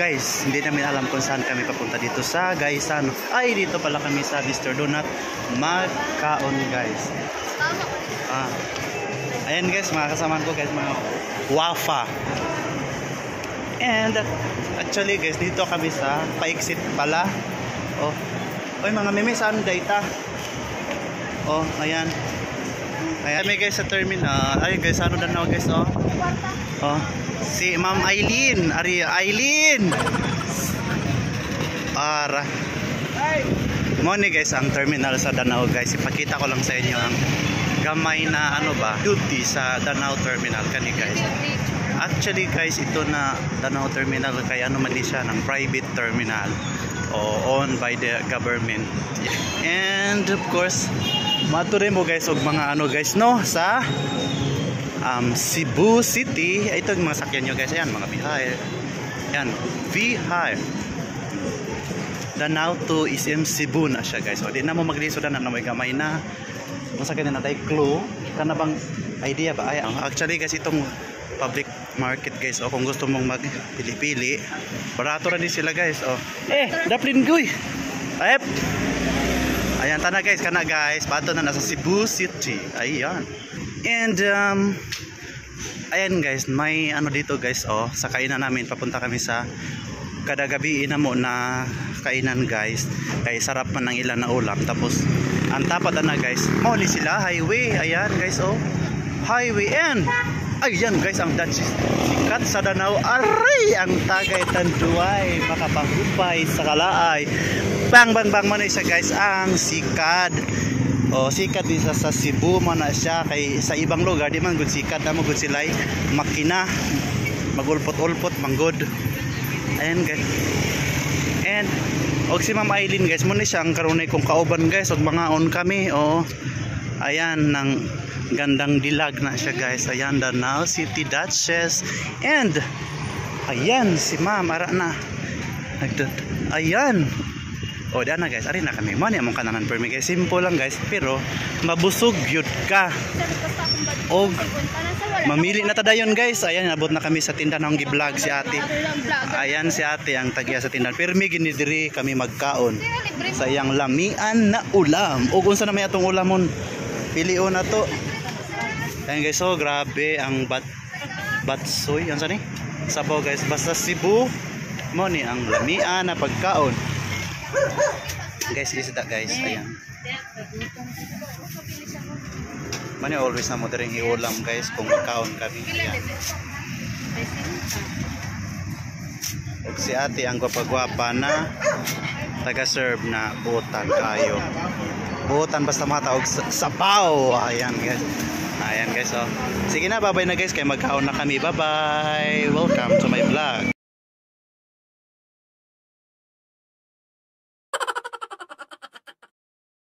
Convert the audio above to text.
guys, hindi namin alam kung saan kami papunta dito sa Gaisano. Ay, dito pala kami sa Mr. Donut magkaon guys. Ayan guys, mga kasamaan ko guys, mga wafa. And actually guys, dito kami sa pa-exit pala. Oh, oy mga meme, saan data? Oh, ayan. Ayan kami guys sa terminal. Ay guys, ano na guys, oh. Oh, si Ma'am Aileen, Aileen. Ara. Mo ni guys ang terminal sa Danao guys. Ipakita ko lang sa inyo ang gamay na ano ba, duty sa Danao terminal kani guys. Actually guys, ito na Danao terminal kaya ano man siya ng private terminal o owned by the government. And of course, matuloy mo guys og mga ano guys no sa Cebu City. Ito yung mga sakyan nyo guys. Ayan mga Bihar. Ayan, Bihar. Danao to SM Cebu na siya guys. O di na mo magliso na may gamay na. Masakyan na tayo clue. Kana bang idea ba? Ay, actually guys, itong public market guys. O kung gusto mong magpili-pili, barato rin sila guys. O, daplin guy. Ayep. Ayan, tana guys, kana guys. Pato na nasa Cebu City. Ayan. And ayan guys, may ano dito guys, oh, sa kainan namin, papunta kami sa kada gabi na mo na kainan guys. Kay sarap man ng ilan na ulam. Tapos ang tapat na guys, muli sila highway. Ayan guys, oh, highway. And ayan guys, ang Dutch sikat sa Danao. Aray, ang Tagay Tanduay, makapangupay sa Kalaay. Bang bang bang man isa guys, ang sikat. O sikat din sa Cebu man na siya, kay sa ibang lugar di man gud sikat na mo gud silay makina magulpot-ulpot manggod. Ayan guys. And og si Ma'am Aileen guys, mo ni siya ang karunay kong kauban guys, og mga on kami. O ayan, ng gandang dilag na siya guys. Ayan, Danao City Duchess. And ayan si Ma'am ara na. Ayan. O diyan na guys, ari na kami. Mani among kananan permi guys. Simple lang guys, pero mabusog yun ka. Og mamili na tadayon guys. Ayan, nabot na kami sa tindahan ng gi-vlog si ate. Ayan si ate ang tagya sa tindahan. Permi gini diri kami magkaon sa iyang lamian na ulam. Og unsa na may atong ulamon? Pilion na to. Ayan guys, so grabe ang batsoy. Yan sa ni? Sabaw guys, basta Cebu mo ni ang lamian na pagkaon. Guys, isda guys, ayan. Mani always na mo rin iulam guys kung magkaon kami. Ayan. Og si ate ang gwapa-gwapa na taga-serve na butan kayo. Butan basta mga taog sapaw. Ayan guys. Ayan guys, oh. Sige na, bye-bye na guys, kay magkaon na kami. Bye-bye. Welcome to my vlog.